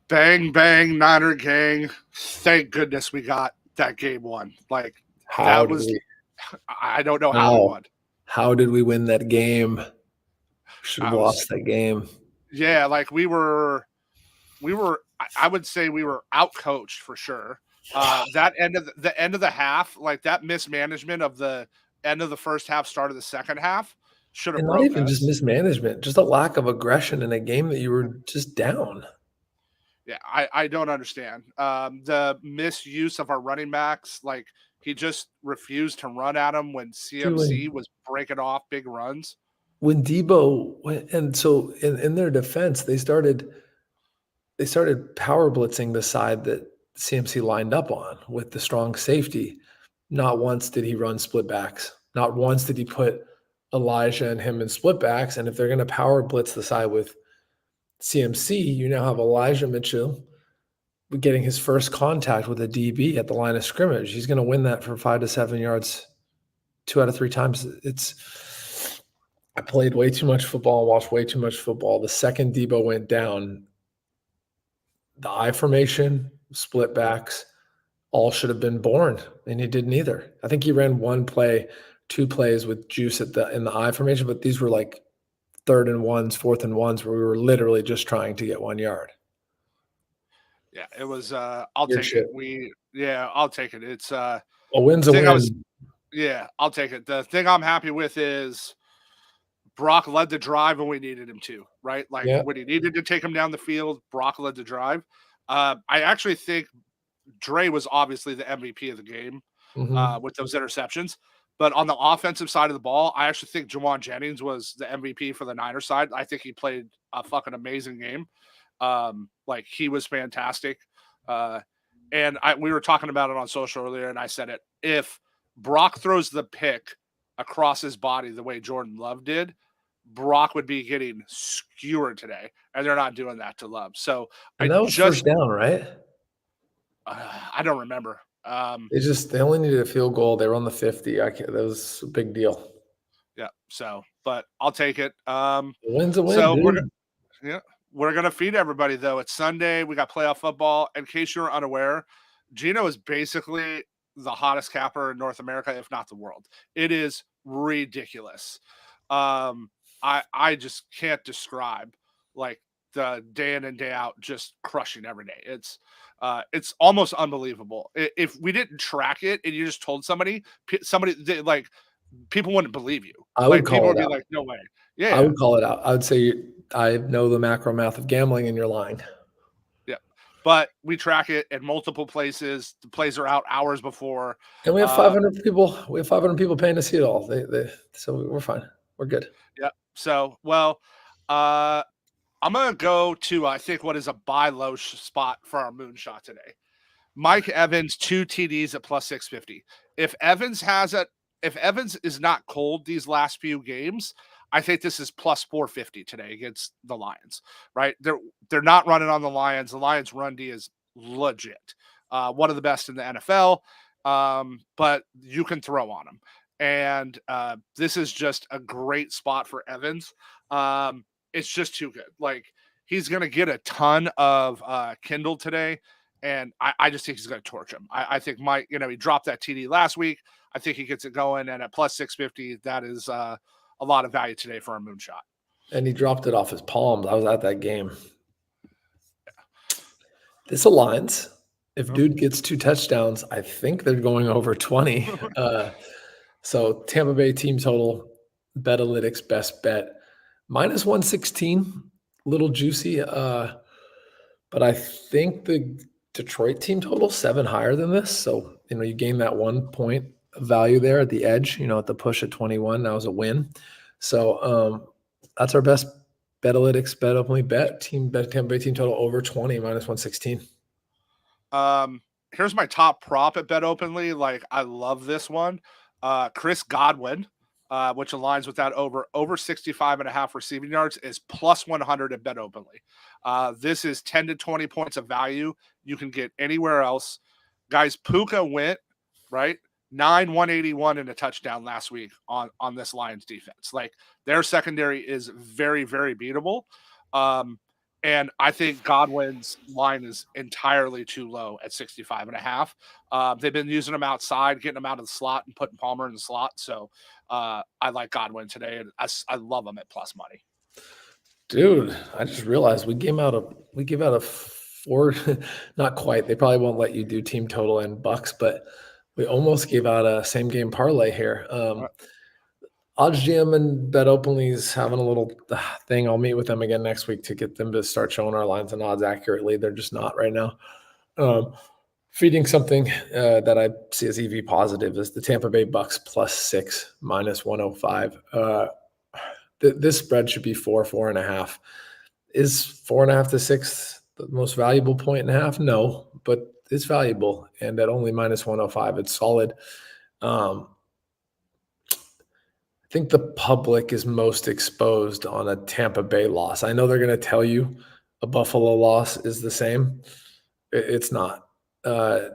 Bang, bang, Niner gang. Thank goodness we got that game won. Like, How that did was, we? I don't know how we How? won. How did we win that game? Should have I was, lost that game. yeah, like I would say we were out coached for sure. That end of the half, like that mismanagement of the end of the first half, start of the second half should have And not broke even just us. mismanagement, just a lack of aggression in a game that you were just down. Yeah, I don't understand. The misuse of our running backs, like he just refused to run at him when Dude, CMC was breaking off big runs. when Debo went, and so in their defense, they started power blitzing the side that CMC lined up on with the strong safety. Not once did he run split backs. Not once did he put Elijah and him in split backs. And if they're going to power blitz the side with CMC, you now have Elijah Mitchell getting his first contact with a DB at the line of scrimmage. He's going to win that for 5 to 7 yards 2 out of 3 times. I played way too much football and watched way too much football. The second Debo went down, the I formation, split backs, all should have been born, and he did neither. I think he ran one play, 2 plays with juice in the I formation, but these were like 3rd and 1s, 4th and 1s, where we were literally just trying to get 1 yard. Yeah, it was. I'll Weird take it. shit. I'll take it. It's A win's a thing I was. win. Yeah, I'll take it. The thing I'm happy with is Brock led the drive when we needed him to, right? Like Yeah. when he needed to take him down the field, Brock led the drive. I actually think Dre was obviously the MVP of the game Mhm. with those interceptions. But on the offensive side of the ball, I actually think Jawan Jennings was the MVP for the Niners side. I think he played a fucking amazing game. Like he was fantastic. Uh, and we were talking about it on social earlier, and I said it. If Brock throws the pick across his body the way Jordan Love did, Brock would be getting skewered today, and they're not doing that to Love. So And I that was first just down, right? I don't remember. They only needed a field goal. They were on the 50. I can't, that was a big deal. Yeah. So, but I'll take it. A win's a win, So dude. yeah, we're gonna feed everybody though. It's Sunday. We got playoff football. In case you're unaware, Gino is basically the hottest capper in North America, if not the world. It is ridiculous. Um, I just can't describe like the day in and day out just crushing every day. It's almost unbelievable. If we didn't track it and you just told somebody, like people wouldn't believe you. I would Like people call would it be out. like, "No way." I Yeah, would call it out. I would say I know the macro math of gambling and you're lying. yeah. But we track it in multiple places. The plays are out hours before. And we have Um, 500 people. We have 500 people paying to see it all. So we're fine. We're good. yeah. So, well, uh, I'm gonna go to I think what is a buy low spot for our moonshot today. Mike Evans 2 TDs at plus 650. If Evans has it, if Evans is not cold these last few games, I think this is plus 450 today against the Lions. Right? They're not running on the Lions. The Lions run D is legit. One of the best in the NFL. But you can throw on them. And this is just a great spot for Evans. It's just too good. Like he's going to get a ton of Kindle today. And I just think he's going to torch him. I think Mike, he dropped that TD last week. I think he gets it going. And at plus 650, that is a lot of value today for a moonshot. And he dropped it off his palms. I was at that game. This aligns. If dude gets 2 touchdowns, I think they're going over 20. So Tampa Bay team total, Betalytics best bet, minus 116, little juicy. But I think the Detroit team total 7 higher than this. So, you gain that 1 point of value there at the edge, at the push at 21. That was a win. So that's our best Betalytics bet openly bet. Tampa Bay team total over 20, minus 116. Here's my top prop at Bet Openly. Like, I love this one. Chris Godwin, which aligns with that over 65.5 receiving yards, is plus 100 at Bet Openly. This is 10 to 20 points of value you can get anywhere else. Guys, Puka went, right? 181 in a touchdown last week on this Lions defense. Like, their secondary is very, very beatable. And I think Godwin's line is entirely too low at 65.5. They've been using him outside, getting him out of the slot and putting Palmer in the slot. So I like Godwin today, and I love him at plus money. Dude, I just realized we gave out a four, not quite. They probably won't let you do team total and bucks, but we almost gave out a same game parlay here. Odds GM and Bet Openly's having a little thing. I'll meet with them again next week to get them to start showing our lines and odds accurately. They're just not right now. Feeding something that I see as EV positive is the Tampa Bay Bucks +6 -105. This spread should be 4.5. Is 4.5 to 6 the most valuable point and a half? No, but it's valuable. And at only -105, it's solid. I think the public is most exposed on a Tampa Bay loss. I know they're going to tell you a Buffalo loss is the same. It's not. The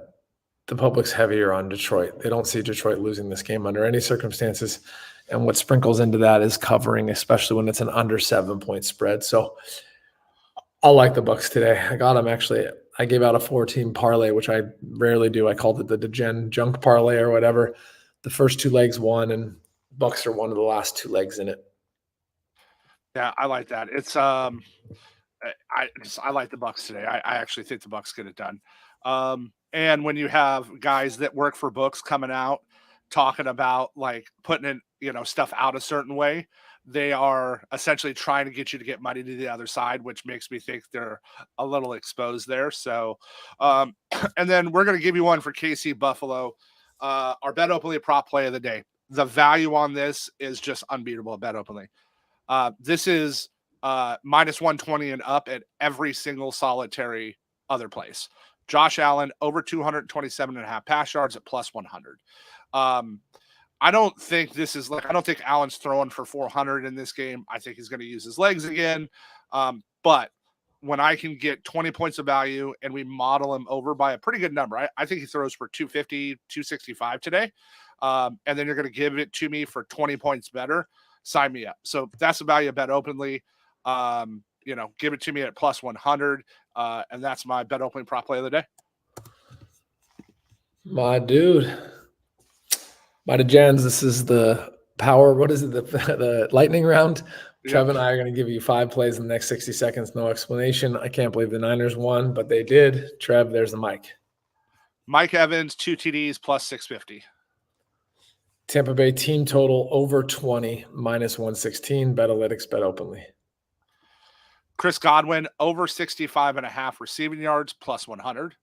public's heavier on Detroit. They don't see Detroit losing this game under any circumstances. And what sprinkles into that is covering, especially when it's an under 7-point spread. So I'll like the Bucks today. I got them actually. I gave out a 4-team parlay, which I rarely do. I called it the Degen Junk parlay or whatever. The first 2 legs won, and Bucks are one of the last 2 legs in it. Yeah, I like that. It's I like the Bucks today. I actually think the Bucks get it done. And when you have guys that work for books coming out talking about like putting in, stuff out a certain way, they are essentially trying to get you to get money to the other side, which makes me think they're a little exposed there. So, and then we're going to give you one for KC Buffalo, our Bet Openly prop play of the day. The value on this is just unbeatable at Bet Openly. This is -120 and up at every single solitary other place. Josh Allen over 227.5 pass yards at +100. I don't think I don't think Allen's throwing for 400 in this game. I think he's going to use his legs again. But when I can get 20 points of value and we model him over by a pretty good number, I think he throws for 250, 265 today. And then you're going to give it to me for 20 points better. Sign me up. So that's the value of Bet Openly. Give it to me at +100. And that's my Bet Openly prop play of the day. My dude. My Jens, this is the power. What is it? The lightning round. Yep. Trev and I are going to give you 5 plays in the next 60 seconds. No explanation. I can't believe the Niners won, but they did. Trev, there's the mic. Mike Evans, 2 TDs +650. Tampa Bay team total over 20 -116. Betalytics, Bet Openly. Chris Godwin over 65.5 receiving yards +100.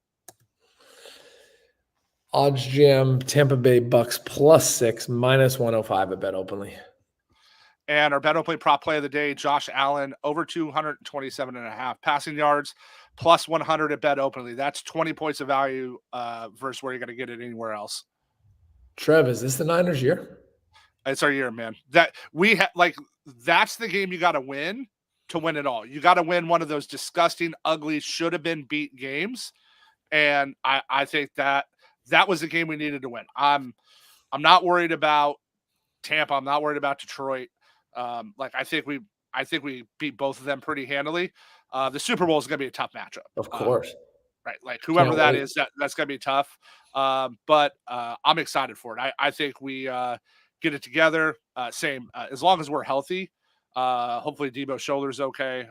Odds Jam, Tampa Bay Bucks +6 -105 at Bet Openly. And our Bet Openly prop play of the day, Josh Allen over 227.5 passing yards +100 at Bet Openly. That's 20 points of value versus where you're going to get it anywhere else. Trev, is this the Niners' year? It's our year, man. That we that's the game you got to win it all. You got to win one of those disgusting, ugly, should have been beat games. And I think that was the game we needed to win. I'm not worried about Tampa. I'm not worried about Detroit. I think we beat both of them pretty handily. The Super Bowl is going to be a tough matchup. Of course. Right. Like whoever that is, that's going to be tough. But I'm excited for it. I think we get it together. As long as we're healthy, hopefully Debo's shoulder's okay.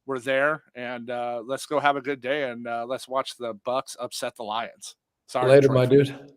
We're there, and let's go have a good day, and let's watch the Bucks upset the Lions. Sorry, later, my dude.